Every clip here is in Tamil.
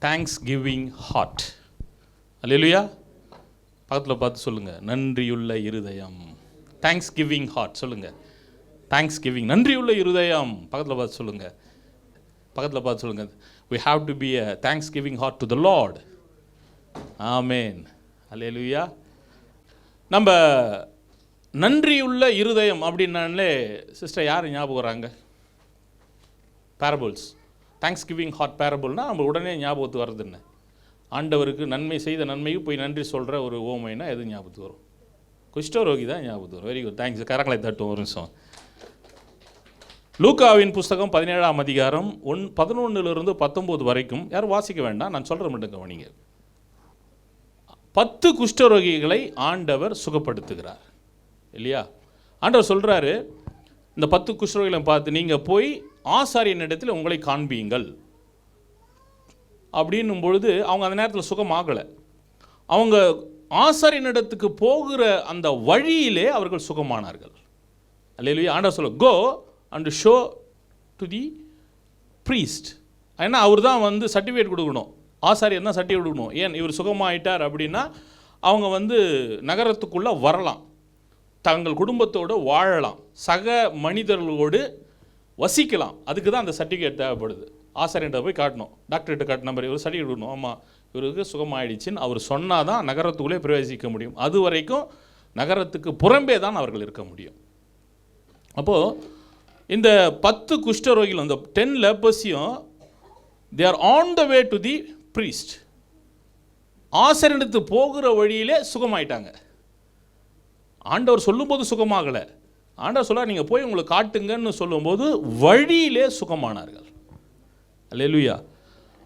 Thanks giving heart. அல்லேலூயா. பக்கத்தில் பார்த்து சொல்லுங்கள், நன்றியுள்ள இருதயம். தேங்க்ஸ் கிவிங் ஹார்ட் சொல்லுங்கள். தேங்க்ஸ் கிவிங், நன்றியுள்ள இருதயம். பக்கத்தில் பார்த்து சொல்லுங்கள், பக்கத்தில் பார்த்து சொல்லுங்கள். we have to be a thanksgiving heart to the Lord. ஆமென். அல்லேலூயா. நம்ம நன்றியுள்ள இருதயம் அப்படின்னாலே சிஸ்டர் யார் ஞாபகம் வராங்க? பேரபிள்ஸ். தேங்க்ஸ் கிவிங் ஹார்ட் பேரபிள்னால் நம்ம உடனே ஞாபகத்துக்கு வர்றது என்ன? ஆண்டவருக்கு நன்மை செய்த நன்மைக்கு போய் நன்றி சொல்கிற ஒரு ஓமைனா எது ஞாபகத்துக்கு வரும்? குஷ்டரோகி தான் ஞாபகத்துக்கு வரும். Very good, thanks. கரங்களை தட்டும் ஒரு நிமிஷம். லூக்காவின் புஸ்தகம் 17ஆம் அதிகாரம் 11-19 வரைக்கும் யாரும் வாசிக்க வேண்டாம், நான் சொல்கிற மட்டும் கவனிங்க. 10 குஷ்டரோகிகளை ஆண்டவர் சுகப்படுத்துகிறார் இல்லையா? ஆண்டவர் சொல்கிறாரு, இந்த 10 குஷ்டரோகிகளை பார்த்து நீங்கள் போய் ஆசாரியன் இடத்தில் உங்களை காண்பீங்கள் அப்படின்னும் பொழுது அவங்க அந்த நேரத்தில் சுகமாகலை. அவங்க ஆசாரியனிடத்துக்கு போகிற அந்த வழியிலே அவர்கள் சுகமானார்கள். அல்லேலூயா. ஆண்டவர் சொல்ல, go and show to the priest. ஏன்னா அவர் தான் வந்து சர்டிஃபிகேட் கொடுக்கணும், ஆசாரியன் தான் சர்டிஃபிகேட் கொடுக்கணும். ஏன் இவர் சுகமாயிட்டார் அப்படின்னா அவங்க நகரத்துக்குள்ளே வரலாம், தங்கள் குடும்பத்தோடு வாழலாம், சக மனிதர்களோடு வசிக்கலாம். அதுக்கு தான் அந்த சர்டிஃபிகேட் தேவைப்படுது. ஆசாரியன்ட்ட போய் காட்டணும், டாக்டர்கிட்ட காட்டின நம்பர் இவர் சர்டிஃபிகேட் கொடுக்கணும். ஆமாம் இவருக்கு சுகமாயிடுச்சின்னு அவர் சொன்னால் தான் நகரத்துக்குள்ளே பிரவேசிக்க முடியும். அது வரைக்கும் நகரத்துக்கு புறம்பே தான் அவர்கள் இருக்க முடியும். அப்போது இந்த 10 குஷ்டரோகிகள், அந்த 10 lepers-யும் they are on the way to the priest. ஆசாரியனுக்கு போகிற வழியிலே சுகமாயிட்டாங்க. ஆண்டவர் சொல்லும்போது சுகமாகலை. ஆண்டவர் சொல்ல நீங்கள் போய் உங்களுக்கு காட்டுங்கன்னு சொல்லும்போது வழியிலே சுகமானார்கள். அல்லேலூயா.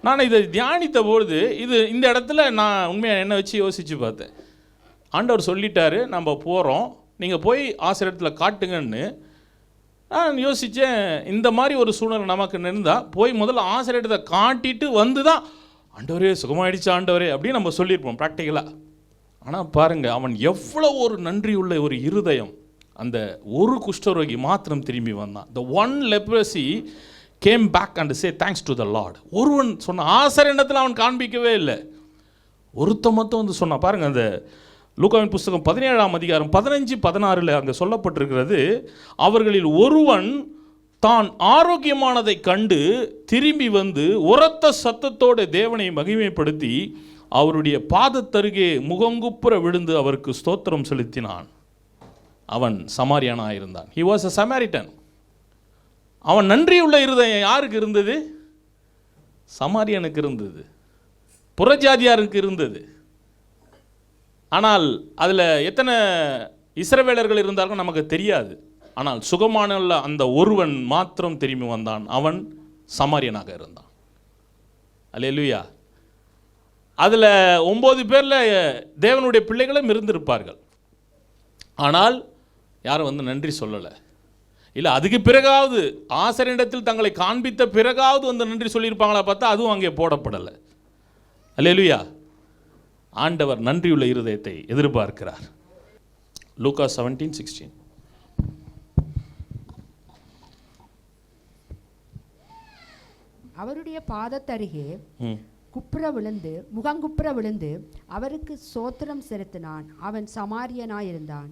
நான் இதை தியானித்த பொழுது இந்த இடத்துல நான் உண்மையாக என்ன வச்சு யோசித்து பார்த்தேன். ஆண்டவர் சொல்லிட்டாரு நம்ம போகிறோம், நீங்கள் போய் ஆசிரியத்தில் காட்டுங்கன்னு. நான் யோசித்தேன், இந்த மாதிரி ஒரு சூழ்நிலை நமக்கு இருந்தால் போய் முதல்ல ஆசிரியத்தை காட்டிட்டு வந்து தான் ஆண்டவரே சுகமாயிடுச்சு ஆண்டவரே அப்படின்னு நம்ம சொல்லியிருப்போம் ப்ராக்டிக்கலாக. ஆனால் பாருங்கள், அவன் எவ்வளோ ஒரு நன்றி உள்ள ஒரு இருதயம். அந்த ஒரு குஷ்டரோகி மாத்திரம் திரும்பி வந்தான். the one leprosy came back and say thanks to the Lord. ஒருவன் சொன்ன, ஆசாரியனிடத்தில் அவன் காண்பிக்கவே இல்லை, ஒருத்த மட்டும் வந்து சொன்னான். பாருங்கள், அந்த லூக்காவின் புஸ்தகம் 17ஆம் அதிகாரம் 15-16 அங்கே சொல்லப்பட்டிருக்கிறது, அவர்களில் ஒருவன் தான் ஆரோக்கியமானதை கண்டு திரும்பி வந்து உரத்த சத்தத்தோடு தேவனை மகிமைப்படுத்தி அவருடைய பாதத்தருகே முகங்குப்புற விழுந்து அவருக்கு ஸ்தோத்திரம் செலுத்தினான். அவன் சமாரியனாக இருந்தான். he was a Samaritan. அவன் நன்றியுள்ள இருதயம் யாருக்கு இருந்தது? சமாரியனுக்கு இருந்தது, புறஜாதியாருக்கு இருந்தது. ஆனால் அதில் எத்தனை இஸ்ரவேலர்கள் இருந்தாலும் நமக்கு தெரியாது. ஆனால் சுகமான அந்த ஒருவன் மாத்திரம் திரும்பி வந்தான், அவன் சமாரியனாக இருந்தான். அல்லேலூயா. அதில் 9 பேரில் தேவனுடைய பிள்ளைகளும் இருந்திருப்பார்கள். ஆனால் யாரும் நன்றி சொல்லலை. இல்லை அதுக்கு பிறகாவது ஆசாரியனிடத்தில் தங்களை காண்பித்த பிறகாவது நன்றி சொல்லியிருப்பாங்களா பார்த்தா அதுவும் அங்கே போடப்படலை. அல்லேலூயா. ஆண்டவர் நன்றியுள்ள இருதயத்தை எதிர்பார்க்கிறார். லூக்கா 17:16. அவருடைய பாதத்தருகே முகங்குப்புற விழுந்து அவருக்கு சோத்திரம் செலுத்தினான். அவன் சமாரியனாயிருந்தான்.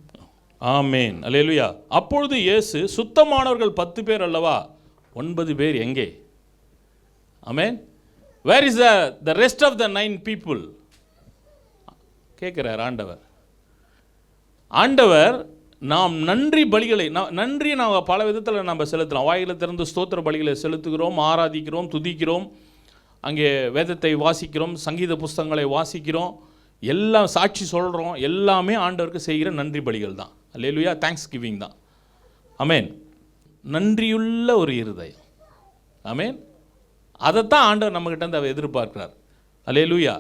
ஆமேன். அல்லேலூயா. அப்பொழுது இயேசு, சுத்தமானவர்கள் 10 பேர் அல்லவா, 9 பேர் எங்கே? ஆமேன். Where is the rest of the 9 people கேட்கிறார் ஆண்டவர். ஆண்டவர் நாம் நன்றி பலிகளை, நன்றி நாம் பல விதத்தில் நம்ம செலுத்தலாம். வாயில திறந்து ஸ்தோத்திர பலிகளை செலுத்துகிறோம், ஆராதிக்கிறோம், துதிக்கிறோம், அங்கே வேதத்தை வாசிக்கிறோம், சங்கீத புஸ்தகங்களை வாசிக்கிறோம், எல்லாம் சாட்சி சொல்கிறோம். எல்லாமே ஆண்டவருக்கு செய்கிற நன்றி பலிகள் தான். அல்லேலூயா. தேங்க்ஸ் கிவிங் தான். ஆமேன். நன்றியுள்ள ஒரு இருதயம். ஆமேன். அதைத்தான் ஆண்டவர் நம்மகிட்ட அவர் எதிர்பார்க்கிறார். அல்லேலூயா.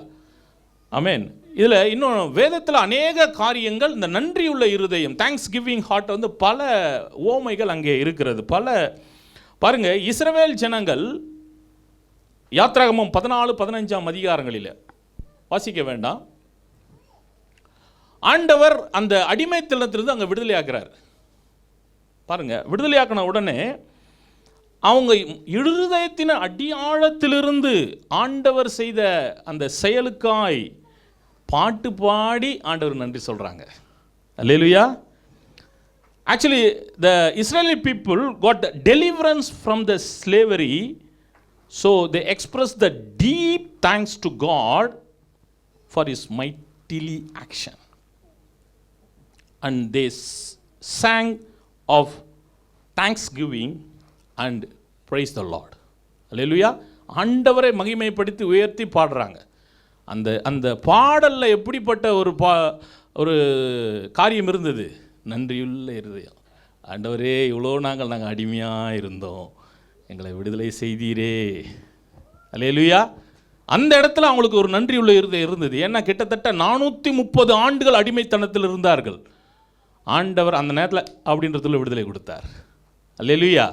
ஆமேன். இதில் இன்னும் வேதத்தில் அநேக காரியங்கள், இந்த நன்றியுள்ள இருதயம், தேங்க்ஸ் கிவிங் ஹார்ட் பல ஓமைகள் அங்கே இருக்கிறது. பாருங்கள், இஸ்ரவேல் ஜனங்கள் யாத்ராகமம் 14-15 அதிகாரங்களில் வாசிக்க வேண்டாம். ஆண்டவர் அந்த அடிமைத்தனத்திலிருந்து அங்கே விடுதலையாக்குறார். பாருங்கள், விடுதலையாக்கின உடனே அவங்க இருதயத்தின் அடியாழத்திலிருந்து ஆண்டவர் செய்த அந்த செயலுக்காய் பாட்டு பாடி ஆண்டவர் நன்றி சொல்கிறாங்க. அல்லேலூயா. Actually, the Israeli people got deliverance from the slavery, so they expressed the deep thanks to God for His mightily action. And they sang of thanksgiving and praise the Lord. Hallelujah. ஆண்டவரை மகிமைப்படுத்தி உயர்த்தி பாடுறாங்க. அந்த அந்த பாடலில் எப்படிப்பட்ட ஒரு காரியம் இருந்தது? நன்றியுள்ள இருதயம். ஆண்டவரே, இவ்வளோ நாங்கள் அடிமையாக இருந்தோம், எங்களை விடுதலை செய்தீரே. அல்லேலூயா. அந்த இடத்துல அவங்களுக்கு ஒரு நன்றியுள்ள இருதயம் இருந்தது. ஏன்னா கிட்டத்தட்ட 430 ஆண்டுகள் அடிமைத்தனத்தில் இருந்தார்கள். ஆண்டவர் அந்த நேரத்தில் அப்படின்றதுல விடுதலை கொடுத்தார். அல்லேலூயா.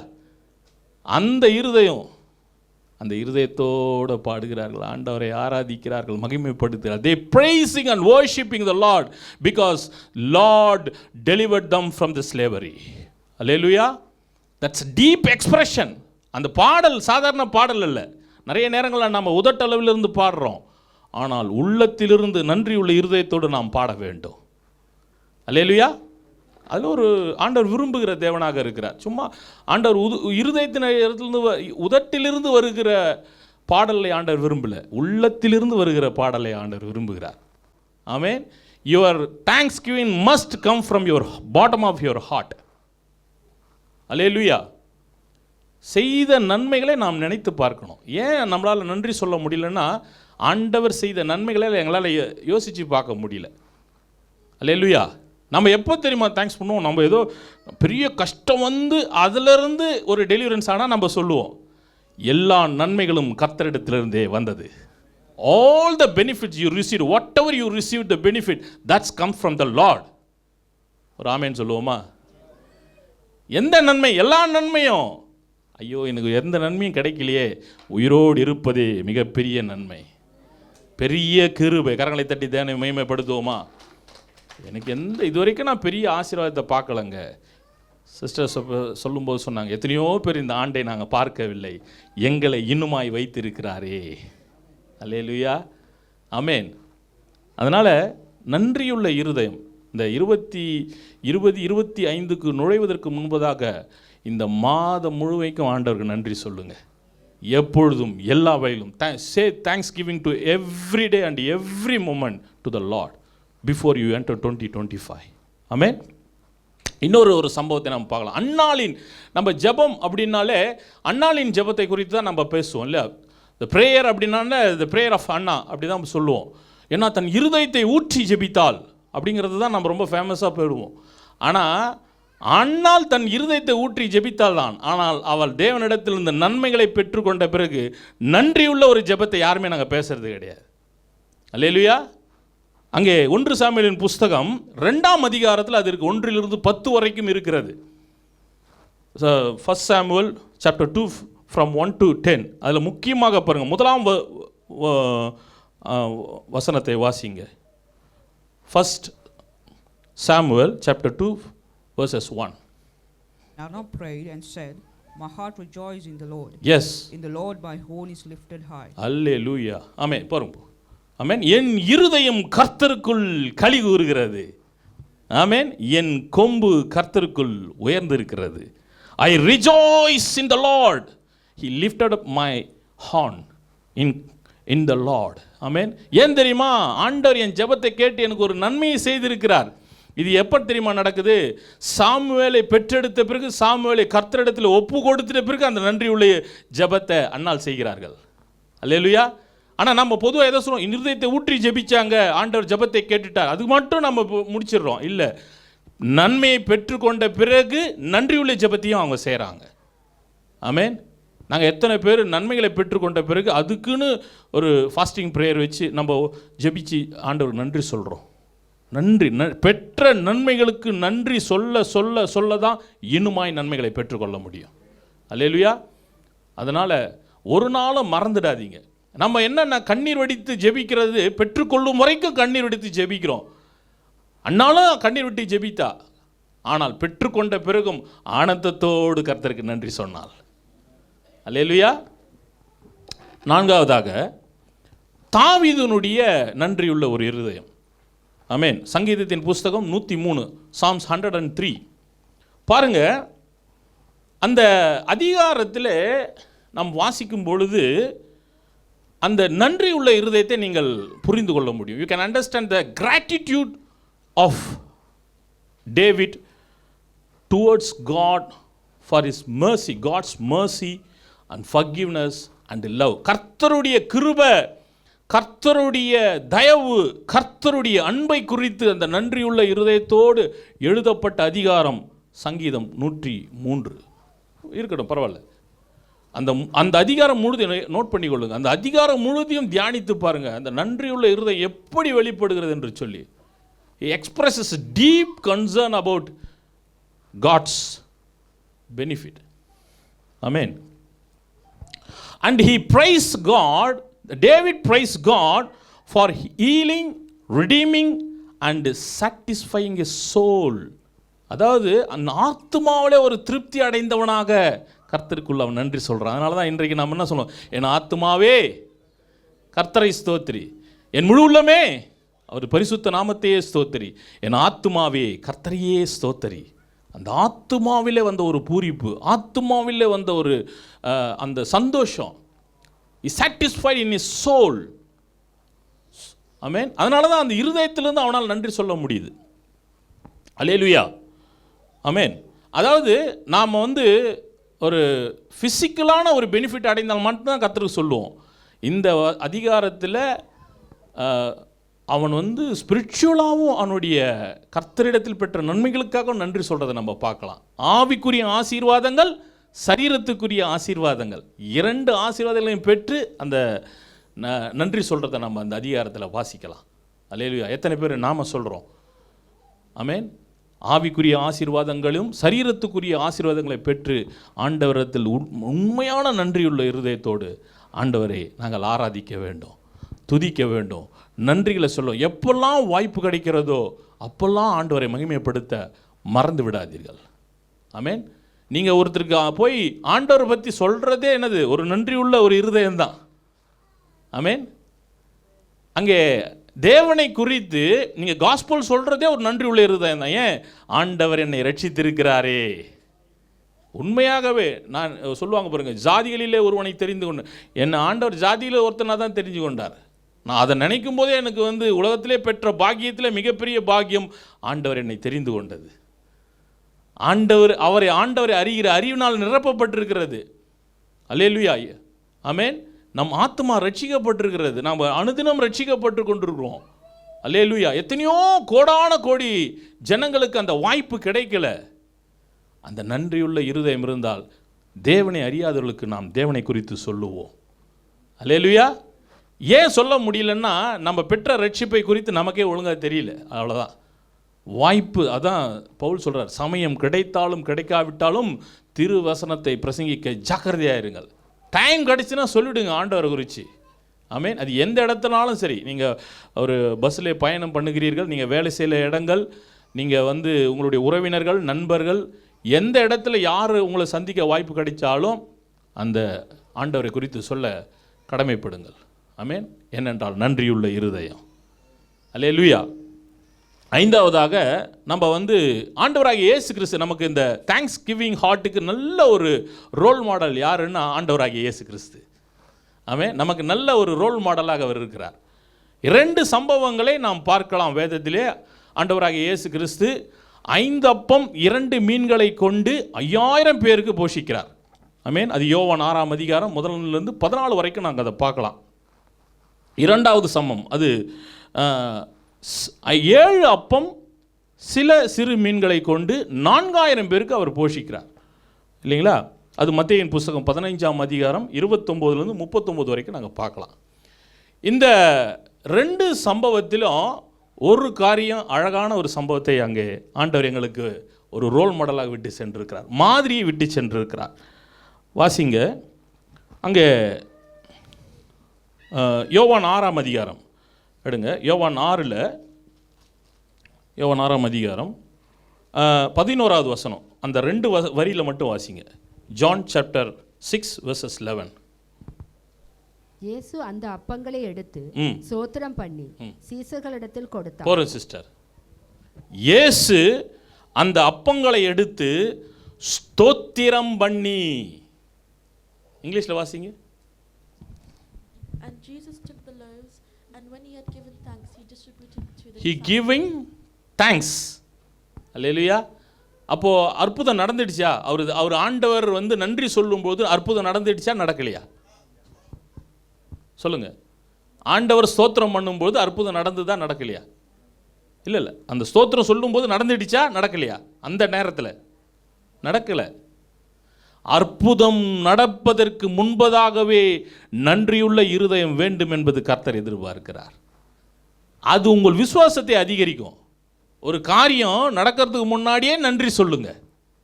அந்த இருதயத்தோடு பாடுகிறார்கள், ஆண்டவரை ஆராதிக்கிறார்கள், மகிமைப்படுத்துகிறார்கள். They praising and worshiping the Lord because Lord delivered them from the slavery. Hallelujah. That's deep expression. அந்த பாடல் சாதாரண பாடல் அல்ல. நிறைய நேரங்களில் நம்ம உதட்டளவிலிருந்து பாடுறோம், ஆனால் உள்ளத்திலிருந்து நன்றியுள்ள இருதயத்தோடு நாம் பாட வேண்டும். அல்லேலூயா. அதில் ஒரு ஆண்டவர் விரும்புகிற தேவனாக இருக்கிறார். சும்மா ஆண்டவர் இருதயத்திலிருந்து உதட்டிலிருந்து வருகிற பாடலை ஆண்டவர் விரும்பலை, உள்ளத்திலிருந்து வருகிற பாடலை ஆண்டவர் விரும்புகிறார். ஆமென். Your thanksgiving must come from your bottom of your heart. அல்லேலூயா. செய்த நன்மைகளை நாம் நினைத்து பார்க்கணும். ஏன் நம்மளால் நன்றி சொல்ல முடியலன்னா, ஆண்டவர் செய்த நன்மைகளை எங்களால் யோசித்து பார்க்க முடியல. அல்லேலூயா. நம்ம எப்போ தெரியுமா தேங்க்ஸ் பண்ணுவோம்? நம்ம ஏதோ பெரிய கஷ்டம் வந்து அதிலிருந்து ஒரு டெலிவரன்ஸ் ஆனால் நம்ம சொல்லுவோம், எல்லா நன்மைகளும் கர்த்தரிடத்திலிருந்தே வந்தது. All the benefits you receive, what ever you receive the benefit, that's come from the Lord. ஒரு ஆமேன் சொல்லுவோமா? எந்த நன்மை? எல்லா நன்மையும். ஐயோ, எனக்கு எந்த நன்மையும் கிடைக்கலையே, உயிரோடு இருப்பதே மிகப்பெரிய நன்மை, பெரிய கிருபை. கரங்களை தட்டி தேவனை மகிமைப்படுத்துவோமா? எனக்கு இது வரைக்கும் நான் பெரிய ஆசீர்வாதத்தை பார்க்கலங்க. சிஸ்டர் சொல்லும்போது சொன்னாங்க, எத்தனையோ பேர் இந்த ஆண்டை நாங்கள் பார்க்கவில்லை, எங்களை இன்னுமாய் வைத்திருக்கிறாரே. அல்லேலூயா. ஆமென். அதனால் நன்றியுள்ள இருதயம். இந்த 2025க்கு நுழைவதற்கு முன்பதாக இந்த மாதம் முழுமைக்கும் ஆண்டவருக்கு நன்றி சொல்லுங்கள். எப்பொழுதும் எல்லா வகையிலும் say thanks giving to every day and every moment to the lord before you enter 2025. Amen. இன்னொரு சம்பவத்தை நம்ம பார்க்கலாம். அன்னாளின் நம்ம ஜெபம் அப்படின்னாலே அன்னாளின் ஜெபத்தை குறித்து தான் நம்ம பேசுவோம் இல்லையா? இந்த ப்ரேயர் அப்படின்னாலே the prayer of அண்ணா அப்படி தான் சொல்லுவோம். ஏன்னா தன் இருதயத்தை ஊற்றி ஜெபித்தாள் அப்படிங்கிறது தான் நம்ம ரொம்ப ஃபேமஸாக போயிடுவோம். ஆனால் அன்னாள் தன் இருதயத்தை ஊற்றி ஜெபித்தாள் தான். ஆனால் அவள் தேவனிடத்தில் இந்த நன்மைகளை பெற்றுக்கொண்ட பிறகு நன்றியுள்ள ஒரு ஜெபத்தை யாருமே நாங்கள் பேசுறது கிடையாது. அல்லேலூயா. அங்கே 1 சாமுவேலின் புஸ்தகம் 2ஆம் அதிகாரத்தில் அது இருக்குது, 1 to 10 வரைக்கும் இருக்கிறது. First Samuel chapter 2 from 1 to 10. அதில் முக்கியமாக பாருங்கள், 1ஆம் வசனத்தை வாசிங்க. First Samuel chapter 2 verses 1. Hannah prayed and said, my heart rejoiced in the Lord. Yes. In the Lord my horn is lifted high. Hallelujah. ஆமென். பாருங்க. ஆமென். என் இருதயம் கர்த்தருக்குள் களி கூறுகிறது. ஆமென். என் கொம்பு கர்த்தருக்குள் உயர்ந்திருக்கிறது. I rejoice in the Lord. He lifted up my horn in the Lord. ஆமென். ஏன் தெரியுமா? ஆண்டவர் என் ஜெபத்தை கேட்டு எனக்கு ஒரு நன்மையை செய்திருக்கிறார். இது எப்போ தெரியுமா நடக்குது? சாமுவேலை பெற்றெடுத்த பிறகு, சாமுவேலை கர்த்தரிடத்தில் ஒப்பு கொடுத்துட்ட பிறகு அந்த நன்றியுள்ள ஜெபத்தை அன்னாள் செய்கிறார்கள். அல்லேலூயா. ஆனால் நம்ம பொதுவாக எதை சொல்லுவோம்? இருதயத்தை ஊற்றி ஜெபிச்சாங்க, ஆண்டவர் ஜெபத்தை கேட்டுட்டார், அது மட்டும் நம்ம முடிச்சிடுறோம். இல்லை, நன்மையை பெற்றுக்கொண்ட பிறகு நன்றியுள்ள ஜெபத்தையும் அவங்க செய்கிறாங்க. ஆமென். நாங்கள் எத்தனை பேர் நன்மைகளை பெற்றுக்கொண்ட பிறகு அதுக்குன்னு ஒரு ஃபாஸ்டிங் ப்ரேயர் வச்சு நம்ம ஜெபிச்சு ஆண்டவர் நன்றி சொல்கிறோம். நன்றி பெற்ற நன்மைகளுக்கு நன்றி சொல்ல சொல்ல சொல்ல தான் இன்னுமாய் நன்மைகளை பெற்றுக்கொள்ள முடியும். அல்லேலூயா. அதனால் ஒரு நாளும் மறந்துடாதீங்க. நம்ம என்னென்ன கண்ணீர் வடித்து ஜெபிக்கிறது, பெற்றுக்கொள்ளும் வரைக்கும் கண்ணீர் வடித்து ஜெபிக்கிறோம். அன்னாலும் கண்ணீர் விட்டு ஜெபித்தா, ஆனால் பெற்றுக்கொண்ட பிறகும் ஆனந்தத்தோடு கர்த்தருக்கு நன்றி சொன்னாள். அல்லேலூயா. நான்காவதாக தாவீதுனுடைய நன்றியுள்ள ஒரு இருதயம். ஆமென். சங்கீதத்தின் புஸ்தகம் 103, Psalms 103. பாருங்க, அந்த அதிகாரத்தில் நாம் வாசிக்கும் பொழுது அந்த நன்றி உள்ள இருதயத்தை நீங்கள் புரிந்து கொள்ள முடியும். You can understand the gratitude of David towards God for his mercy, God's mercy and forgiveness and love. கர்த்தருடைய கிருபை, கர்த்தருடைய தயவு, கர்த்தருடைய அன்பை குறித்து அந்த நன்றியுள்ள இருதயத்தோடு எழுதப்பட்ட அதிகாரம் சங்கீதம் 103. இருக்கட்டும், பரவாயில்ல. அந்த அதிகாரம் முழுதையும் நோட் பண்ணிக்கொள்ளுங்க. அந்த அதிகாரம் முழுதையும் தியானித்து பாருங்க, அந்த நன்றியுள்ள இருதயம் எப்படி வெளிப்படுகிறது என்று சொல்லி. He expresses deep concern about God's benefit. Amen. And he praised God, David praised God for healing, redeeming and satisfying his soul. அதாவது அந்த ஆத்மாவிலே ஒரு திருப்தி அடைந்தவனாக கர்த்தருக்குள்ள அவன் நன்றி சொல்கிறான். அதனால தான் இன்றைக்கு நம்ம என்ன சொல்லுவோம், என் ஆத்மாவே கர்த்தரை ஸ்தோத்திரி, என் முழு உள்ளமே அவர் பரிசுத்த நாமத்தையே ஸ்தோத்திரி, என் ஆத்மாவே கர்த்தரையே ஸ்தோத்திரி. அந்த ஆத்மாவிலே வந்த ஒரு பூரிப்பு, ஆத்மாவிலே வந்த ஒரு அந்த சந்தோஷம், is satisfied in is soul. ஆமென். அதனால தான் அந்த இருதயத்திலிருந்து அவனால் நன்றி சொல்ல முடியுது. அல்லேலூயா. ஆமென். அதாவது நாம் ஒரு ஃபிசிக்கலான ஒரு பெனிஃபிட் அடைந்தால் மட்டும்தான் கர்த்தருக்கு சொல்லுவோம். இந்த அதிகாரத்தில் அவன் ஸ்பிரிச்சுவலாகவும் அவனுடைய கர்த்தரிடத்தில் பெற்ற நன்மைகளுக்காக நன்றி சொல்கிறத நம்ம பார்க்கலாம். ஆவிக்குரிய ஆசீர்வாதங்கள், சரீரத்துக்குரிய ஆசீர்வாதங்கள், 2 ஆசீர்வாதங்களையும் பெற்று அந்த நன்றி சொல்கிறத நம்ம அந்த அதிகாரத்தில் வாசிக்கலாம். அல்லேலூயா. எத்தனை பேர் நாம் சொல்கிறோம்? ஆமென். ஆவிக்குரிய ஆசீர்வாதங்களும் சரீரத்துக்குரிய ஆசீர்வாதங்களை பெற்று ஆண்டவரத்தில் உண்மையான நன்றியுள்ள இருதயத்தோடு ஆண்டவரை நாங்கள் ஆராதிக்க வேண்டும், துதிக்க வேண்டும், நன்றிகளை சொல்லும். எப்பெல்லாம் வாய்ப்பு கிடைக்கிறதோ அப்பெல்லாம் ஆண்டவரை மகிமைப்படுத்த மறந்து விடாதீர்கள். ஆமென். நீங்கள் ஒருத்தருக்கு போய் ஆண்டவரை பற்றி சொல்கிறதே என்னது, ஒரு நன்றியுள்ள ஒரு இருதயம்தான். ஆமென். அங்கே தேவனை குறித்து நீங்கள் காஸ்பல் சொல்கிறதே ஒரு நன்றி உள்ள இருதயம் தான். ஏன்? ஆண்டவர் என்னை ரட்சித்திருக்கிறாரே. உண்மையாகவே நான் சொல்லுவாங்க பாருங்கள், ஜாதிகளிலே ஒருவனை தெரிந்து கொண்டு, என்னை ஆண்டவர் ஜாதியில் ஒருத்தனாக தான் தெரிஞ்சு கொண்டார். நான் அதை நினைக்கும் போதே எனக்கு உலகத்திலே பெற்ற பாக்கியத்தில் மிகப்பெரிய பாக்கியம் ஆண்டவர் என்னை தெரிந்து கொண்டது. ஆண்டவரை அறிகிற அறிவினால் நிரப்பப்பட்டிருக்கிறது. அல்லேலூயா. ஆமென். நம் ஆத்மா ரட்சிக்கப்பட்டிருக்கிறது. நாம் அனுதினம் ரட்சிக்கப்பட்டு கொண்டிருக்கிறோம். அல்லேலூயா. எத்தனையோ கோடான கோடி ஜனங்களுக்கு அந்த வாய்ப்பு கிடைக்கல. அந்த நன்றியுள்ள இருதயம் இருந்தால் தேவனை அறியாதவர்களுக்கு நாம் தேவனை குறித்து சொல்லுவோம். அல்லேலூயா. ஏன் சொல்ல முடியலன்னா, நம்ம பெற்ற ரட்சிப்பை குறித்து நமக்கே ஒழுங்காக தெரியல, அவ்வளோதான். வாய்ப்பு, அதான் பவுல் சொல்கிறார், சமயம் கிடைத்தாலும் கிடைக்காவிட்டாலும் திருவசனத்தை பிரசங்கிக்க ஜாக்கிரதையாக இருங்கள். டைம் கிடச்சுன்னா சொல்லிவிடுங்க ஆண்டவரை குறித்து. ஆமென். அது எந்த இடத்துனாலும் சரி, நீங்கள் ஒரு பஸ்ஸில் பயணம் பண்ணுகிறீர்கள், நீங்கள் வேலை செய்கிற இடங்கள், நீங்கள் உங்களுடைய உறவினர்கள், நண்பர்கள், எந்த இடத்துல யார் உங்களை சந்திக்க வாய்ப்பு கிடைச்சாலும் அந்த ஆண்டவரை குறித்து சொல்ல கடமைப்படுங்கள். ஆமென். ஏனென்றால் நன்றியுள்ள இருதயம். அல்லேலூயா. 5ஆவதாக நம்ம ஆண்டவராகிய இயேசு கிறிஸ்து நமக்கு இந்த தேங்க்ஸ் கிவிங் ஹார்ட்டுக்கு நல்ல ஒரு ரோல் மாடல் யாருன்னா ஆண்டவராகிய இயேசு கிறிஸ்து. ஆமென். நமக்கு நல்ல ஒரு ரோல் மாடலாக அவர் இருக்கிறார். 2 சம்பவங்களை நாம் பார்க்கலாம் வேதத்திலே. ஆண்டவராகிய இயேசு கிறிஸ்து 5 அப்பம் 2 மீன்களை கொண்டு 5000 பேருக்கு போஷிக்கிறார். ஆமென். அது யோவான் 6ஆம் அதிகாரம் 1 14 வரைக்கும் நாங்கள் அதை பார்க்கலாம். 2வது சம்பவம் அது 7 அப்பம் சில சிறு மீன்களை கொண்டு 4000 பேருக்கு அவர் போஷிக்கிறார், இல்லைங்களா? அது மத்தேயின் புஸ்தகம் 15ஆம் அதிகாரம் 29 39 வரைக்கும் நாங்கள் பார்க்கலாம். இந்த 2 சம்பவத்திலும் ஒரு காரியம், அழகான ஒரு சம்பவத்தை அங்கே ஆண்டவர் எங்களுக்கு ஒரு ரோல் மாடலாக விட்டு சென்றிருக்கிறார், மாதிரியை விட்டு சென்றிருக்கிறார். வாசிங்க. அங்கே யோவான் 6ஆம் அதிகாரம் எடுங்க. யோவான் 6ஆம் அதிகாரம் 11வது வசனம், அந்த 2 வரியில் மட்டும் வாசிங்க. John chapter 6:11. இயேசு அந்த அப்பங்களை எடுத்து சோத்திரம் பண்ணி சீசர்களிடத்தில் கொடுத்தார். போறோம் சிஸ்டர். இயேசு அந்த அப்பங்களை எடுத்து ஸ்தோத்திரம் பண்ணி, இங்கிலீஷ்ல வாசிங்க. And Jesus took the loaves, and when he had given thanks, he distributed to the He giving thanks. அல்லேலூயா. அப்போ அற்புதம் நடந்துடுச்சா? அவர் ஆண்டவர் வந்து நன்றி சொல்லும்போது அற்புதம் நடந்துடுச்சா நடக்கலையா? சொல்லுங்க. ஆண்டவர் ஸ்தோத்திரம் பண்ணும்போது அற்புதம் நடந்துதா நடக்கலையா? இல்லை, அந்த ஸ்தோத்திரம் சொல்லும்போது நடந்துடுச்சா நடக்கலையா? அந்த நேரத்தில் நடக்கலை. அற்புதம் நடப்பதற்கு முன்பதாகவே நன்றியுள்ள இருதயம் வேண்டும் என்பது கர்த்தர் எதிர்பார்க்கிறார். அது உங்கள் விசுவாசத்தை அதிகரிக்கும். ஒரு காரியம் நடக்கிறதுக்கு முன்னாடியே நன்றி சொல்லுங்க.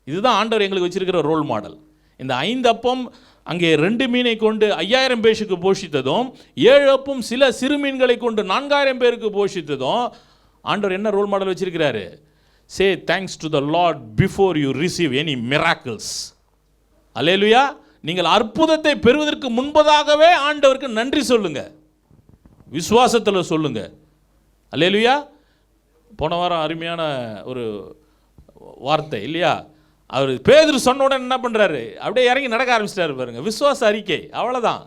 இதுதான் ஆண்டவர் எங்களுக்கு வச்சிருக்கிற ரோல் மாடல். இந்த 5 அப்பம் அங்கே 2 மீனை கொண்டு 5000 பேருக்கு போஷித்ததும், 7 அப்பம் சில சிறு மீன்களை கொண்டு 4000 பேருக்கு போஷித்ததும் ஆண்டவர் என்ன ரோல் மாடல் வச்சிருக்கிறாரு? Say thanks to the Lord before you receive any miracles. அல்லேலூயா. நீங்கள் அற்புதத்தை பெறுவதற்கு முன்பதாகவே ஆண்டவருக்கு நன்றி சொல்லுங்க, விசுவாசத்தில் சொல்லுங்க. அல்லேலூயா. போன வாரம் அருமையான ஒரு வார்த்தை இல்லையா? அவர் பேதுரு சொன்ன உடனே என்ன பண்ணுறாரு? அப்படியே இறங்கி நடக்க ஆரம்பிச்சிட்டாரு பாருங்க. விசுவாச அறிக்கை, அவ்வளோதான்.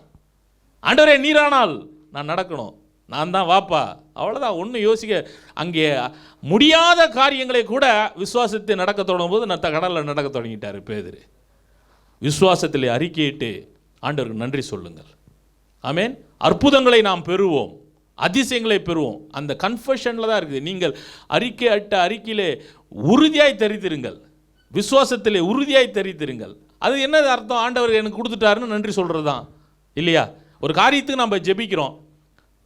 ஆண்டவரே நீரானால் நான் நடக்கணும், நான் தான் வாப்பா, அவ்வளோதான். ஒன்றும் யோசிக்க. அங்கே முடியாத காரியங்களை கூட விசுவாசத்தை நடக்க தொடங்கும் போது கடலில் நடக்க தொடங்கிட்டார் பேதுரு. விசுவாசத்தில் அறிக்கையிட்டு ஆண்டவருக்கு நன்றி சொல்லுங்கள். ஆமென். அற்புதங்களை நாம் பெறுவோம், அதிசயங்களை பெறுவோம். அந்த கன்ஃபெஷனில் தான் இருக்குது. நீங்கள் அறிக்கையிலே உறுதியாய் தரித்திருங்கள், விசுவாசத்திலே உறுதியாய் தரித்திருங்கள். அது என்ன அர்த்தம்? ஆண்டவர் எனக்கு கொடுத்துட்டாருன்னு நன்றி சொல்கிறது தான் இல்லையா? ஒரு காரியத்துக்கு நம்ம ஜெபிக்கிறோம்,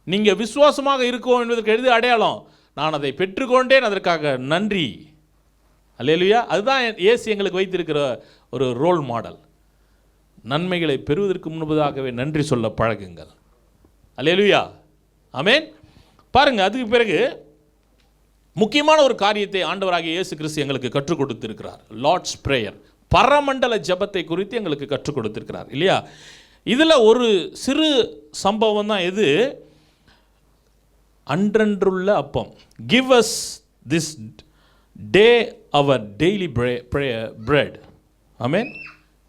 நீங்கள் விசுவாசமாக இருக்கோம் என்பதற்கு எழுதி அடையாளம், நான் அதை பெற்றுக்கொண்டேன், அதற்காக நன்றி. அல்லேலூயா. அதுதான் இயேசு எங்களுக்கு வைத்திருக்கிற ஒரு ரோல் மாடல். நன்மைகளை பெறுவதற்கு முன்பதாகவே நன்றி சொல்ல பழகுங்கள். அல்லேலூயா. ஆமென். பாருங்க, அதுக்கு பிறகு முக்கியமான ஒரு காரியத்தை ஆண்டவராகிய இயேசு கிறிஸ்து எங்களுக்கு கற்றுக் கொடுத்திருக்கிறார். லார்ட்ஸ் பிரேயர், பரமண்டல ஜெபத்தை குறித்து எங்களுக்கு கற்றுக் கொடுத்திருக்கிறார் இல்லையா? இதில் ஒரு சிறு சம்பவம் தான் எது? அன்றன்றுள்ள அப்பம். Give us this day our daily bread. ஆமென்.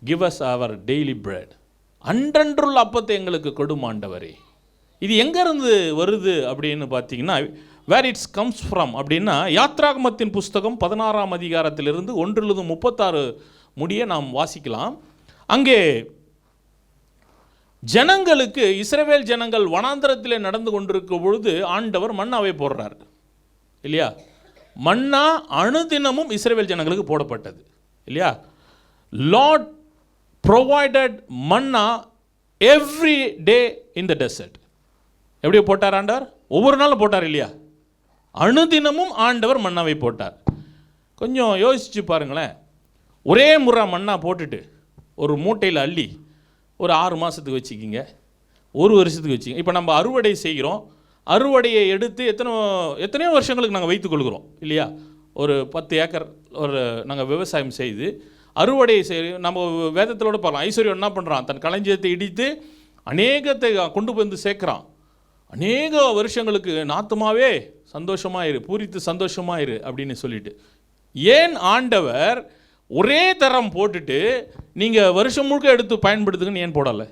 Give us our daily bread. அன்றன்றுள்ள அப்பத்தை எங்களுக்கு கொடும் ஆண்டவரே. இது எங்கேருந்து வருது அப்படின்னு பார்த்தீங்கன்னா, வேர் இட்ஸ் கம்ஸ் ஃப்ரம் அப்படின்னா, யாத்ராகமத்தின் புஸ்தகம் 16ஆம் அதிகாரத்திலிருந்து 1-36 முடிய நாம் வாசிக்கலாம். அங்கே ஜனங்களுக்கு, இஸ்ரவேல் ஜனங்கள் வனாந்தரத்தில் நடந்து கொண்டிருக்கும் பொழுது ஆண்டவர் மன்னாவை போடுறார் இல்லையா? மன்னா அனுதினமும் இஸ்ரவேல் ஜனங்களுக்கு போடப்பட்டது இல்லையா? லார்ட் ப்ரொவைடட் மன்னா எவ்ரி டே இன் த டெசர்ட். எப்படி போட்டார் ஆண்டவர்? ஒவ்வொரு நாளும் போட்டார் இல்லையா? அனுதினமும் ஆண்டவர் மன்னாவை போட்டார். கொஞ்சம் யோசிச்சு பாருங்களேன். ஒரே முறை மன்னா போட்டுட்டு ஒரு மூட்டையில் அள்ளி ஒரு 6 மாதத்துக்கு வச்சுக்கிங்க, 1 வருஷத்துக்கு வச்சுக்கிங்க. இப்போ நம்ம அறுவடை செய்கிறோம், அறுவடையை எடுத்து எத்தனையோ வருஷங்களுக்கு நாங்கள் வைத்துக்கொள்கிறோம் இல்லையா? ஒரு 10 ஏக்கர் ஒரு நாங்கள் விவசாயம் செய்து அறுவடை நம்ம வேதத்திலோட பார்க்கலாம். ஐஸ்வர்யம் என்ன பண்ணுறான்? தன் களஞ்சியத்தை இடித்து அநேகத்தை கொண்டு வந்து சேர்க்குறான். அநேக வருஷங்களுக்கு நாத்துமாவே சந்தோஷமாயிரு, பூரித்து சந்தோஷமாயிரு அப்படின்னு சொல்லிட்டு. ஏன் ஆண்டவர் ஒரே தரம் போட்டுட்டு நீங்கள் வருஷம் முழுக்க எடுத்து பயன்படுத்துங்கன்னு ஏன் போடலை?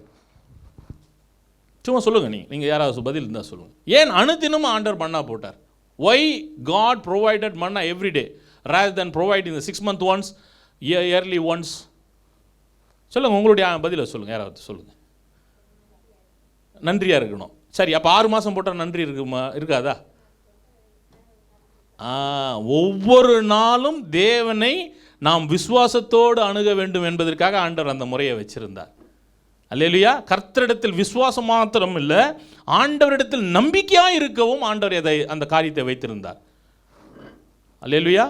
சும்மா சொல்லுங்கள். நீங்கள் யாராவது பதில் இருந்தால் சொல்லுங்கள். ஏன் அனுதினமும் ஆண்டவர் மன்னா போட்டார்? Why God provided manna every day rather then providing 6 month once, yearly once? சொல்லுங்கள், உங்களுடைய பதிலை சொல்லுங்கள். யாராவது சொல்லுங்கள். நன்றியாக இருக்கணும். சரி, அப்போ 6 மாதம் போட்டால் நன்றி இருக்காதா? ஒவ்வொரு நாளும் தேவனை நாம் விசுவாசத்தோடு அணுக வேண்டும் என்பதற்காக ஆண்டவர் அந்த முறையை வச்சிருந்தார். அல்லேலூயா. கர்த்தரிடத்தில் விசுவாசம் மாத்திரம் இல்லை, ஆண்டவரிடத்தில் நம்பிக்கையாக இருக்கவும் ஆண்டவர் அந்த காரியத்தை வைத்திருந்தார். அல்லேலூயா.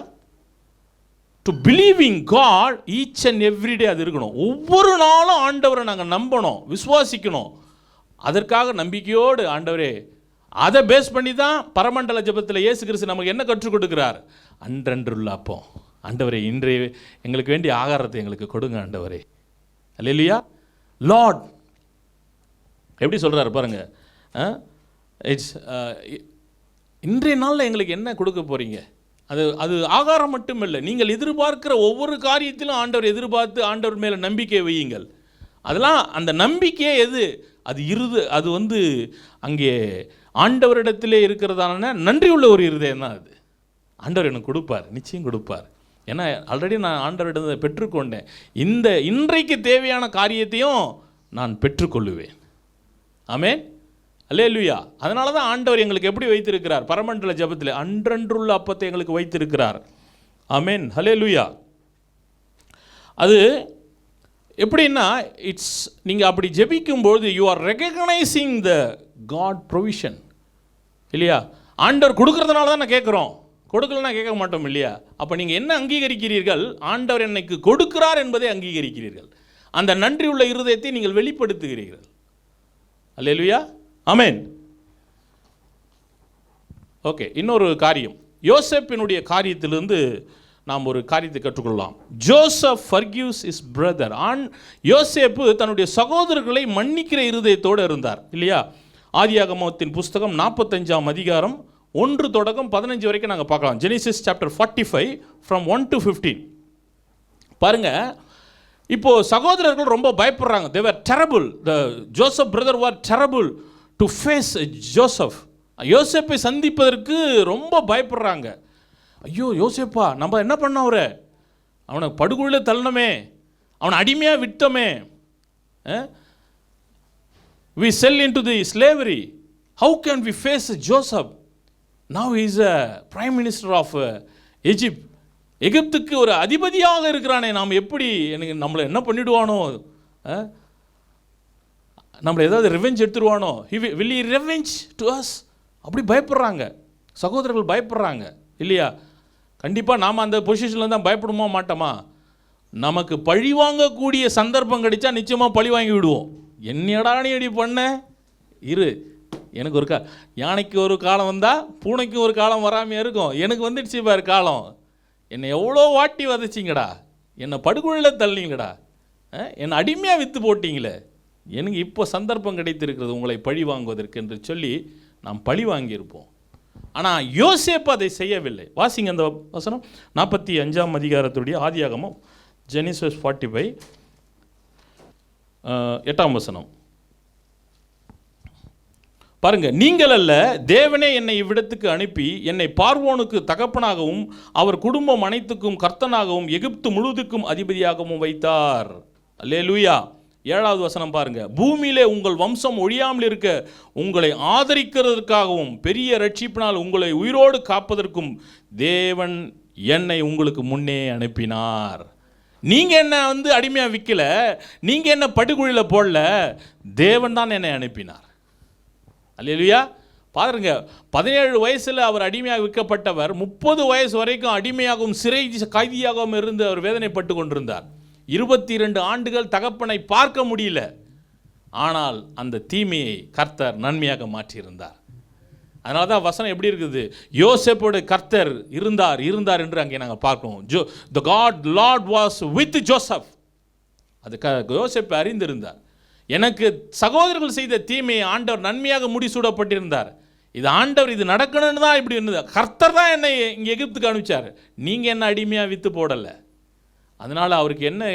To believe in God each and every day அது இருக்கணும். ஒவ்வொரு நாளும் ஆண்டவரை நாங்கள் நம்பணும், விசுவாசிக்கணும். அதற்காக நம்பிக்கையோடு ஆண்டவரே, அதை பேஸ் பண்ணி தான் பரமண்டல ஜெபத்தில் இயேசு கிறிஸ்து நமக்கு என்ன கற்றுக் கொடுக்கிறார்? அன்றன்றுள்ள அப்பம். ஆண்டவரே, இன்றைய எங்களுக்கு வேண்டிய ஆகாரத்தை எங்களுக்கு கொடுங்க ஆண்டவரே. அல்லேலூயா. லார்ட் எப்படி சொல்கிறாரு பாருங்க, இட்ஸ் இன்றைய நாளில் எங்களுக்கு என்ன கொடுக்க போகிறீங்க? அது ஆகாரம் மட்டும் இல்லை, நீங்கள் எதிர்பார்க்கிற ஒவ்வொரு காரியத்திலும் ஆண்டவர் எதிர்பார்த்து ஆண்டவர் மேலே நம்பிக்கை வையுங்கள். அதெல்லாம் அந்த நம்பிக்கையே அது வந்து அங்கே ஆண்டவரிடத்திலே இருக்கிறதான நன்றி உள்ள ஒரு இருதயம் தான் அது. ஆண்டவர் எனக்கு கொடுப்பார், நிச்சயம் கொடுப்பார். ஏன்னா ஆல்ரெடி நான் ஆண்டவரிடம் பெற்றுக்கொண்டேன். இன்றைக்கு தேவையான காரியத்தையும் நான் பெற்றுக்கொள்ளுவேன். ஆமென், அல்லேலூயா. அதனால தான் ஆண்டவர் எங்களுக்கு எப்படி வைத்திருக்கிறார்? பரமண்டல ஜெபத்தில் அன்றன்றுள்ள அப்பத்தை எங்களுக்கு வைத்திருக்கிறார். ஆமென், அல்லேலூயா. அது எப்படின்னா, நீங்கள் அப்படி ஜெபிக்கும்போது you are recognising the God provision இல்லையா? ஆண்டவர் கொடுக்கறதுனால தான் நான் கேட்குறோம், கொடுக்கலன்னா கேட்க மாட்டோம் இல்லையா? அப்போ நீங்கள் என்ன அங்கீகரிக்கிறீர்கள்? ஆண்டவர் என்னைக்கு கொடுக்கிறார் என்பதை அங்கீகரிக்கிறீர்கள். அந்த நன்றி உள்ள இருதயத்தை நீங்கள் வெளிப்படுத்துகிறீர்கள். அல்லேலூயா, ஆமென். ஓகே, இன்னொரு காரியம், யோசேப்பினுடைய காரியத்திலிருந்து நாம் ஒரு காரியத்தை கற்றுக்கொள்ளலாம். Joseph forgives is brother. யோசேப்பு தன்னுடைய சகோதரர்களை மன்னிக்கிற இருதயத்தோடு இருந்தார் இல்லையா? ஆதியாகமத்தின் புஸ்தகம் 45ஆம் அதிகாரம் 1 தொடக்கம் 15 வரைக்கும் நாங்கள் பார்க்கலாம். Genesis chapter 45 from 1 to 15. பாருங்க, இப்போ சகோதரர்கள் ரொம்ப பயப்படுறாங்க. they were terrible. the Joseph brother were terrible to face Joseph. யோசேப்பை சந்திப்பதற்கு ரொம்ப பயப்படுறாங்க. ஐயோ யோசேப்பா, நம்ம என்ன பண்ணோம்? அவனை படுகொலையில் தள்ளணுமே, அவனை அடிமையாக விட்டோமே, we sell into the slavery. How can we face Joseph? Now he is a prime minister of Egypt. எகிப்துக்கு ஒரு அதிபதியாக இருக்கிறானே, நாம் எப்படி நம்மளை என்ன பண்ணிடுவானோ? நம்மளை ஏதாவது revenge எடுத்துருவானோ? will he revenge to us? அப்படி பயப்படுறாங்க சகோதரர்கள், பயப்படுறாங்க இல்லையா? கண்டிப்பாக நாம் அந்த பொசிஷனில் தான் பயப்படுமா மாட்டோமா? நமக்கு பழி வாங்கக்கூடிய சந்தர்ப்பம் கிடைச்சா நிச்சயமாக பழி வாங்கி விடுவோம். என்னடா நீ அடி பண்ண இரு, எனக்கு ஒரு யானைக்கு ஒரு காலம் வந்தால் பூனைக்கு ஒரு காலம் வராமையாக இருக்கும். எனக்கு வந்துடுச்சு பாரு காலம். என்னை எவ்வளோ வாட்டி வதச்சிங்கடா, என்னை படுகொலையில் தள்ளிங்கடா, என்னை அடிமையாக விற்று போட்டிங்களே, எனக்கு இப்போ சந்தர்ப்பம் கிடைத்திருக்கிறது உங்களை பழி வாங்குவதற்கு என்று சொல்லி நாம் பழி வாங்கியிருப்போம். ஆனால் யோசேப்பு அதை செய்யவில்லை. வாசிங்க அந்த வசனம், 45ஆம் அதிகாரத்துடைய ஆதியாகமம், ஜெனிசிஸ் 45 8ஆம் வசனம் பாருங்க. நீங்கள் அல்ல, தேவனே என்னை இவ்விடத்துக்கு அனுப்பி என்னை பார்வோனுக்கு தகப்பனாகவும் அவர் குடும்பம் அனைத்துக்கும் கர்த்தனாகவும் எகிப்து முழுதுக்கும் அதிபதியாகவும் வைத்தார். அல்லேலூயா. 7வது வசனம் பாருங்க. பூமியிலே உங்கள் வம்சம் ஒழியாமல் இருக்க உங்களை ஆதரிக்கிறதற்காகவும் பெரிய ரட்சிப்பினால் உங்களை உயிரோடு காப்பதற்கும் தேவன் என்னை உங்களுக்கு முன்னே அனுப்பினார். நீங்கள் என்ன அடிமையாக விற்கல, நீங்கள் என்ன படுகுழியில் போடல, தேவன் தான் என்னை அனுப்பினார். அல்லேலூயா. பாருங்க, 17 வயசில் அவர் அடிமையாக விற்கப்பட்டவர் 30 வயசு வரைக்கும் அடிமையாகவும் சிறை கைதியாகவும் இருந்து அவர் வேதனைப்பட்டு கொண்டிருந்தார். 22 ஆண்டுகள் தகப்பனை பார்க்க முடியல. ஆனால் அந்த தீமையை கர்த்தர் நன்மையாக மாற்றியிருந்தார். அதனால தான் வசனம் எப்படி இருக்குது? யோசேப்போட கர்த்தர் இருந்தார் என்று அங்கே நாங்கள் பார்க்கணும். the Lord was with Joseph. அது யோசேப்பு அறிந்திருந்தார். எனக்கு சகோதரர்கள் செய்த தீமையை ஆண்டவர் நன்மையாக முடிசூடப்பட்டிருந்தார். இது ஆண்டவர் இது நடக்கணும்னு தான் இப்படி இருந்தது. கர்த்தர் தான் என்னை இங்கே எகிப்துக்கு அனுப்பிச்சார். நீங்கள் என்ன அடிமையாக விற்று போடலை. அதனால் அவருக்கு என்ன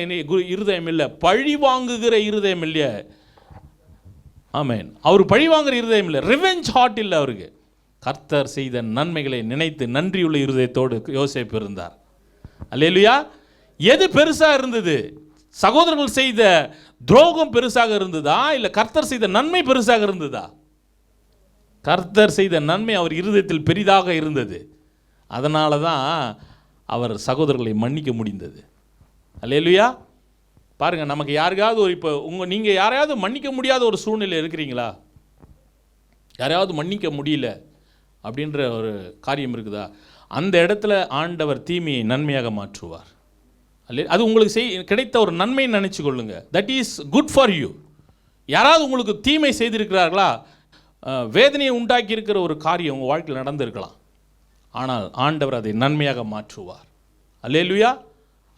இருதயம் இல்லை, பழி வாங்குகிற இருதயம் இல்லையா? ஆமென். அவர் பழி வாங்குகிற இருதயம் இல்லை, ரிவெஞ்ச் ஹார்ட் இல்லை அவருக்கு. கர்த்தர் செய்த நன்மைகளை நினைத்து நன்றியுள்ள இருதயத்தோடு யோசேப்பு இருந்தார். அல்லேலூயா. எது பெருசாக இருந்தது? சகோதரர்கள் செய்த துரோகம் பெருசாக இருந்ததா, இல்லை கர்த்தர் செய்த நன்மை பெருசாக இருந்ததா? கர்த்தர் செய்த நன்மை அவர் இருதயத்தில் பெரிதாக இருந்தது. அதனால தான் அவர் சகோதரர்களை மன்னிக்க முடிந்தது. அல்லேலூயா. பாருங்கள், நமக்கு யாருக்காவது இப்போ நீங்கள் யாரையாவது மன்னிக்க முடியாத ஒரு சூழ்நிலை இருக்கிறீங்களா? யாரையாவது மன்னிக்க முடியல அப்படின்ற ஒரு காரியம் இருக்குதா? அந்த இடத்துல ஆண்டவர் தீமையை நன்மையாக மாற்றுவார். அது உங்களுக்கு கிடைத்த ஒரு நன்மைன்னு நினச்சி கொள்ளுங்க. That is good for you. யாராவது உங்களுக்கு தீமை செய்திருக்கிறார்களா? வேதனையை உண்டாக்கி இருக்கிற ஒரு காரியம் உங்கள் வாழ்க்கையில் நடந்திருக்கலாம். ஆனால் ஆண்டவர் அதை நன்மையாக மாற்றுவார். அல்லேலூயா.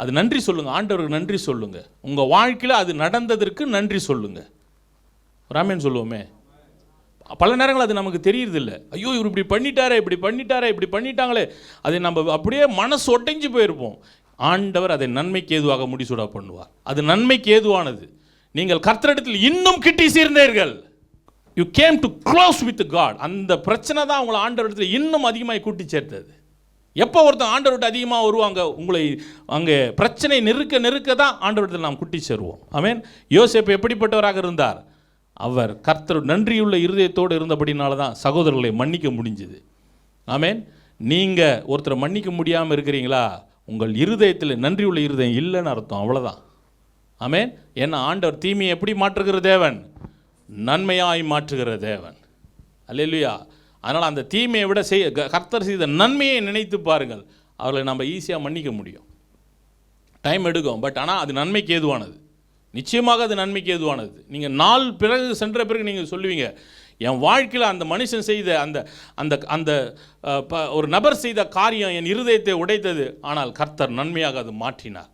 அது நன்றி சொல்லுங்கள், ஆண்டவருக்கு நன்றி சொல்லுங்கள். உங்கள் வாழ்க்கையில் அது நடந்ததற்கு நன்றி சொல்லுங்கள். ராமேன் சொல்லுவோமே. பல நேரங்கள் அது நமக்கு தெரியறதில்ல. ஐயோ இவர் இப்படி பண்ணிட்டாரே, இப்படி பண்ணிட்டாரே, இப்படி பண்ணிட்டாங்களே, அதை நம்ம அப்படியே மனசு ஒட்டைஞ்சு போயிருப்போம். ஆண்டவர் அதை நன்மைக்கு ஏதுவாக முடிசூடா பண்ணுவார். அது நன்மைக்கு ஏதுவானது. நீங்கள் கர்த்தரிடத்தில் இன்னும் கிட்டி சேர்ந்தீர்கள். You came to close with God. அந்த பிரச்சனை தான் உங்களை ஆண்டவரிடத்தில் இன்னும் அதிகமாக கூட்டி சேர்த்தது. எப்போ ஒருத்தன் ஆண்டவர்கிட்ட அதிகமாக வருவாங்க, உங்களை அங்கே பிரச்சனை நெருக்க தான் ஆண்டவரிடத்தில் நாம் குட்டி சேருவோம். ஆமென். யோசேப்பு எப்படிப்பட்டவராக இருந்தார்? அவர் கர்த்தர் நன்றியுள்ள இருதயத்தோடு இருந்தபடினால தான் சகோதரர்களை மன்னிக்க முடிஞ்சுது. ஆமென். நீங்கள் ஒருத்தரை மன்னிக்க முடியாமல் இருக்கிறீங்களா? உங்கள் இருதயத்தில் நன்றியுள்ள இருதயம் இல்லைன்னு அர்த்தம், அவ்வளோதான். ஆமென். ஏன்னா ஆண்டவர் தீமையை எப்படி மாற்றுகிற தேவன்? நன்மையாய் மாற்றுகிற தேவன். அல்லேலூயா. அதனால் அந்த தீமையை விட கர்த்தர் செய்த நன்மையை நினைத்து பாருங்கள். அவர்களை நம்ம ஈஸியாக மன்னிக்க முடியும். டைம் எடுக்கும், பட் ஆனால் அது நன்மைக்கு ஏதுவானது. நிச்சயமாக அது நன்மைக்கு ஏதுவானது. நீங்கள் நாள் பிறகு சென்ற பிறகு நீங்கள் சொல்லுவீங்க, என் வாழ்க்கையில் அந்த மனுஷன் செய்த அந்த அந்த அந்த ஒரு நபர் செய்த காரியம் என் இருதயத்தை உடைத்தது, ஆனால் கர்த்தர் நன்மையாக அது மாற்றினார்.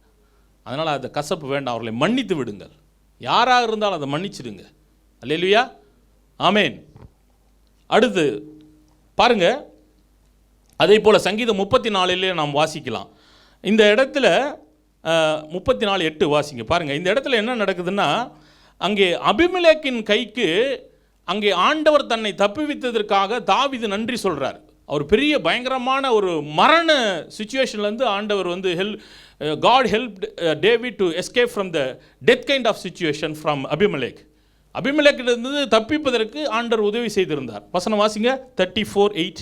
அதனால் அந்த கசப்பு வேண்டாம், அவர்களை மன்னித்து விடுங்கள். யாராக இருந்தாலும் அதை மன்னிச்சிடுங்க. அல்லேலூயா. ஆமேன். அடுத்து பாருங்க, அதே போல் சங்கீதம் 34 நாம் வாசிக்கலாம். இந்த இடத்துல 34:8 வாசிங்க. பாருங்கள், இந்த இடத்துல என்ன நடக்குதுன்னா, அங்கே அபிமெலேக்கின் கைக்கு அங்கே ஆண்டவர் தன்னை தப்புவித்ததற்காக தாவீது நன்றி சொல்கிறார். அவர் பெரிய பயங்கரமான ஒரு மரண சுச்சுவேஷன்லேருந்து ஆண்டவர் வந்து God helped David to escape from the death kind of situation from Abimelech. அபிமெலேக்கிலிருந்து தப்பிப்பதற்கு ஆண்டவர் உதவி செய்திருந்தார். வசனம் வாசிங்க 34:8.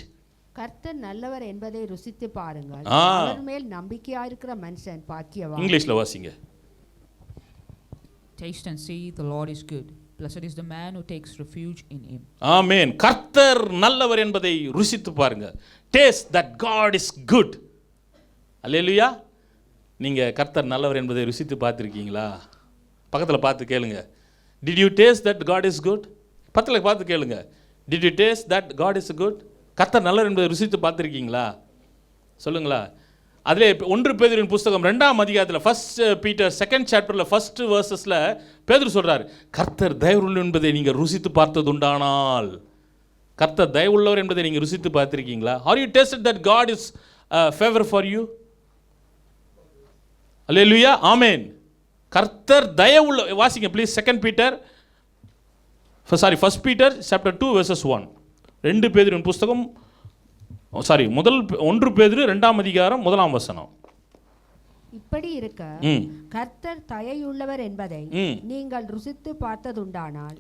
கர்த்தர் நல்லவர் என்பதை ருசித்து பாருங்கள், அவர் மேல் நம்பிக்கையாயிருக்கிற மனுஷன் பாக்கியவான். இங்கிலீஷ்ல வாசிங்க. Taste and see the Lord is good. Blessed is the man who takes refuge in him. ஆமென். கர்த்தர் நல்லவர் என்பதை ருசித்து பாருங்க. Taste that God is good. அல்லேலூயா. நீங்க கர்த்தர் நல்லவர் என்பதை ருசித்து பார்த்திருக்கீங்களா? பக்கத்தில் பார்த்து கேளுங்க. Did you taste that God is good? பக்கத்தில் பார்த்து கேளுங்க. Did you taste that God is good? கர்த்தர் நல்லவர் என்பதை ருசித்து பார்த்திருக்கீங்களா? சொல்லுங்களா? அதிலே 1 பேதுருவின் புஸ்தகம் 2ஆம் அதிகாரத்தில் 1 Peter 2nd chapterல 1st verses பேதுரு சொல்றார், கர்த்தர் தயவுள்ளவர் என்பதை நீங்கள் ருசித்து பார்த்தது உண்டானால். கர்த்தர் தயவுள்ளவர் என்பதை நீங்கள் ருசித்து பார்த்திருக்கீங்களா? Are you tasted that God is favor for you? அல்லேலூயா. ஆமென். கர்த்தர் தயவுள்ள, வாசிங்க ப்ளீஸ் 1 Peter chapter 2 verses 1. 2 பேதுருவின் புஸ்தகம் 1 பேதுரு 2ஆம் அதிகாரம் 1ஆம் வசனம். இப்படி இருக்க கர்த்தர் தயையுள்ளவர் என்பதை நீங்கள் ருசித்து பார்த்ததுண்டானால்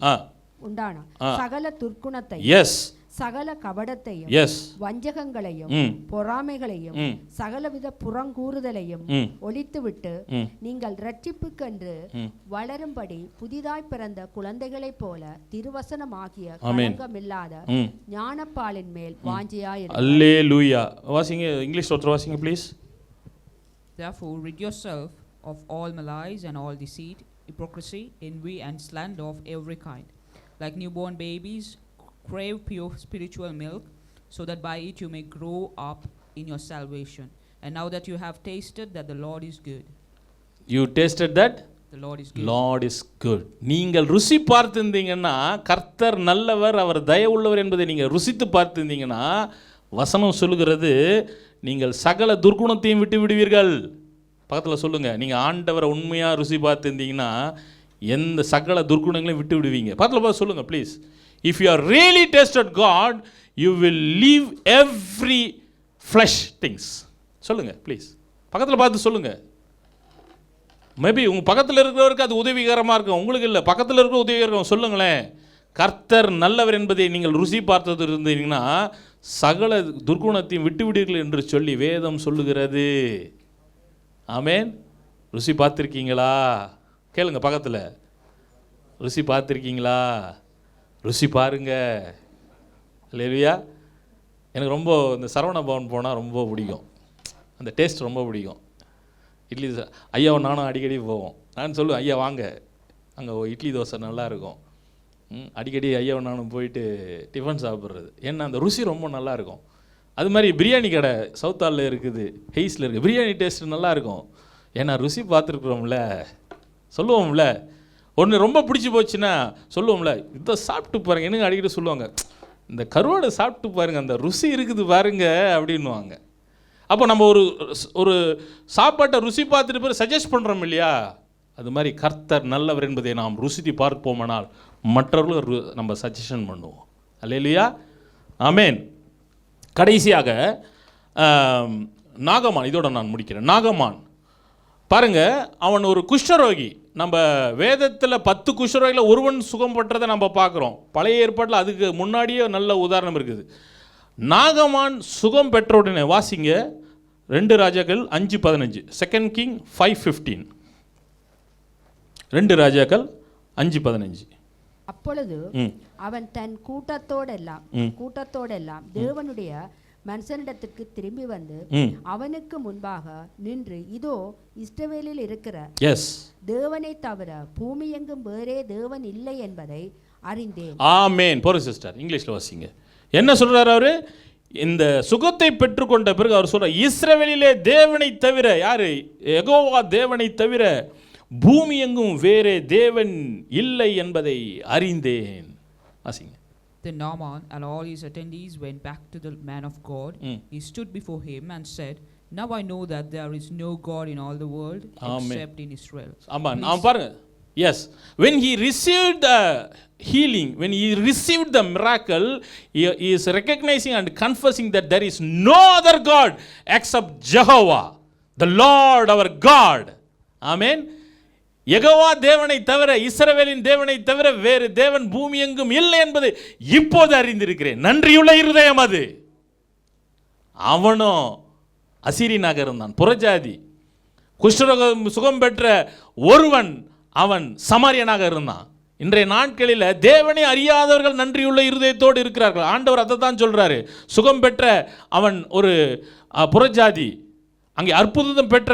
சகல துர்க்குணத்தையும் சகல கபடத்தையும் வஞ்சகங்களையும் பொறாமைகளையும் சகலவித புறங்கூறுதலையும் ஒழித்துவிட்டு நீங்கள் இரட்சிப்புக்கென்று வளரும்படி புதிதாய் பிறந்த குழந்தைகளைப் போல திருவசனமாகிய களங்கமில்லாத ஞானப்பாலின் மேல் வாஞ்சையாயிருங்கள். அல்லேலூயா. வாசிங்க, இங்கிலீஷ் ஒருத்தர் வாசிங்க please. Therefore rid yourself of all malice and all deceit, hypocrisy, envy and slander of every kind. Like newborn babies, crave pure spiritual milk, so that by it you may grow up in your salvation. And now that you have tasted that the Lord is good. You tasted that the Lord is good. Lord is good. நீங்கள் ருசி பார்த்திருந்தீங்கன்னா, கர்த்தர் நல்லவர், அவர் தயவுள்ளவர் என்பதை நீங்கள் ருசித்து பார்த்திருந்தீங்கன்னா, வசனம் சொல்லுகிறது, நீங்கள் சகல துர்க்குணத்தையும் விட்டு விடுவீர்கள். பக்கத்தில் சொல்லுங்க, நீங்கள் ஆண்டவரை உண்மையாக ருசி பார்த்திருந்தீங்கன்னா எந்த சகல துர்க்குணங்களையும் விட்டு விடுவீங்க. பக்கத்தில் பார்த்து சொல்லுங்க please. If you are really tasted God, you will leave every flesh things. சொல்லுங்க ப்ளீஸ். பக்கத்தில் பார்த்து சொல்லுங்க. மேபி உங்கள் பக்கத்தில் இருக்கிறவருக்கு அது உதவிகரமாக இருக்கும், உங்களுக்கு இல்லை. பக்கத்தில் இருக்கிற உதவிகரம் சொல்லுங்களேன். கர்த்தர் நல்லவர் என்பதை நீங்கள் ருசி பார்த்தது இருந்தீங்கன்னா சகல துர்க்குணத்தையும் விட்டுவிடுங்கள் என்று சொல்லி வேதம் சொல்லுகிறது. ஆமென். ருசி பார்த்துருக்கீங்களா? கேளுங்க பக்கத்தில். ருசி பார்த்துருக்கீங்களா? ருசி பாருங்க. இல்லையா? எனக்கு ரொம்ப இந்த சரவண பவன் போனால் ரொம்ப பிடிக்கும். அந்த டேஸ்ட் ரொம்ப பிடிக்கும். இட்லி ஐயாவை நானும் அடிக்கடி போவோம். நான் சொல்லுவேன், ஐயா வாங்க, அங்கே இட்லி தோசை நல்லாயிருக்கும். அடிக்கடி ஐயாவை நானும் போயிட்டு டிஃபன் சாப்பிட்றது. ஏன்னா அந்த ருசி ரொம்ப நல்லாயிருக்கும். அது மாதிரி பிரியாணி கடை சவுத்தாலில் இருக்குது, ஹெய்ஸில் இருக்குது. பிரியாணி டேஸ்ட் நல்லாயிருக்கும். ஏன்னா ருசி பார்த்துருக்குறோம்ல, சொல்லுவோம்ல. ஒன்று ரொம்ப பிடிச்சி போச்சுன்னா சொல்லுவோம்ல, இதை சாப்பிட்டு பாருங்க. என்னங்க அடிக்கடி சொல்லுவாங்க, இந்த கருவாடை சாப்பிட்டு பாருங்க, அந்த ருசி இருக்குது பாருங்க அப்படின்வாங்க. அப்போ நம்ம ஒரு சாப்பாட்டை ருசி பார்த்துட்டு போய் சஜஸ்ட் பண்ணுறோம் இல்லையா, அது மாதிரி கர்த்தர் நல்லவர் என்பதை நாம் ருசித்து பார்ப்போமானால் மற்றவர்களும் நம்ம சஜஷன் பண்ணுவோம். அல்லேலூயா, ஆமென். கடைசியாக நாகமான், இதோட நான் முடிக்கிறேன். நாகமான் பாருங்க, அவன் ஒரு குஷ்டரோகி. நம்ம வேதத்தில் 10 குஷ்டரோகியில் ஒருவன் சுகம் பெற்றதை நம்ம பார்க்குறோம். பழைய ஏற்பாட்டில் அதுக்கு முன்னாடியே நல்ல உதாரணம் இருக்குது. நாகமான் சுகம் பெற்ற உடனே வாசிங்க 2 ராஜாக்கள் 5:15, 2 Kings 5:15. 2 ராஜாக்கள் 5:15. அப்பொழுது அவன் தன் கூட்டத்தோடெல்லாம் தேவனுடைய மனுஷனிடத்திற்கு திரும்பி வந்து அவனுக்கு முன்பாக நின்று, இதோ இஸ்ரவேலில் இருக்கிற தேவனை தவிர பூமி எங்கும் வேறே தேவன் இல்லை என்பதை அறிந்தேன். ஆமென். போற சிஸ்டர், இங்கிலீஷ்ல வாசிங்க. என்ன சொல்றாரு அவரு? இந்த சுகத்தை பெற்றுக்கொண்ட பிறகு அவர் சொல்ற, இஸ்ரவேலிலே தேவனை தவிர, யாரு? யெகோவா தேவனை தவிர பூமி எங்கும் வேறே தேவன் இல்லை என்பதை அறிந்தேன். வாசிங்க. Then Naaman and all his attendees went back to the man of God. He stood before him and said, now I know that there is no God in all the world except in Israel. Amen. பாருங்க. Yes, when he received the healing, when he received the miracle, he is recognizing and confessing that there is no other God except Jehovah, the Lord our God. Amen. Jehovah தேவனை தவிர, இஸ்ரவேலின் தேவனை தவிர வேறு தேவன் பூமி எங்கும் இல்லை என்பதை இப்போது அறிந்திருக்கிறேன். நன்றியுள்ள இருதயம் அது. அவனும் அசீரியனாக இருந்தான், புறஜாதி. குஷ்டரோகம் சுகம் பெற்ற ஒருவன் அவன் சமாரியனாக இருந்தான். இன்றைய நாட்களில் தேவனை அறியாதவர்கள் நன்றியுள்ள இருதயத்தோடு இருக்கிறார்கள். ஆண்டவர் அதை தான் சொல்றாரு. சுகம் பெற்ற அவன் ஒரு புறஜாதி, அங்கே அற்புதம் பெற்ற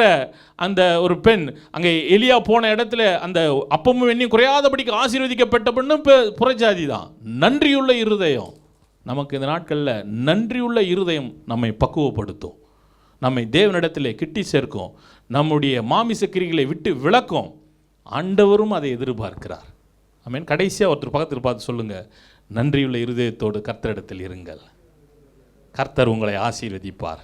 அந்த ஒரு பெண், அங்கே எலியா போன இடத்துல அந்த அப்பமும் எண்ணியும் குறையாதபடிக்கு ஆசீர்வதிக்கப்பட்ட பெண்ணும் புறஜாதி தான். நன்றியுள்ள இருதயம் நமக்கு இந்த நாட்களில், நன்றியுள்ள இருதயம் நம்மை பக்குவப்படுத்தும், நம்மை தேவனிடத்தில் கிட்டி சேர்க்கும், நம்முடைய மாமிச கிரிகளை விட்டு விளக்கும். ஆண்டவரும் அதை எதிர்பார்க்கிறார். ஆமென். கடைசியாக ஒருத்தர் பக்கத்தில் பார்த்து சொல்லுங்க, நன்றியுள்ள இருதயத்தோடு கர்த்தரிடத்தில் இருங்கள், கர்த்தர் உங்களை ஆசீர்வதிப்பார்.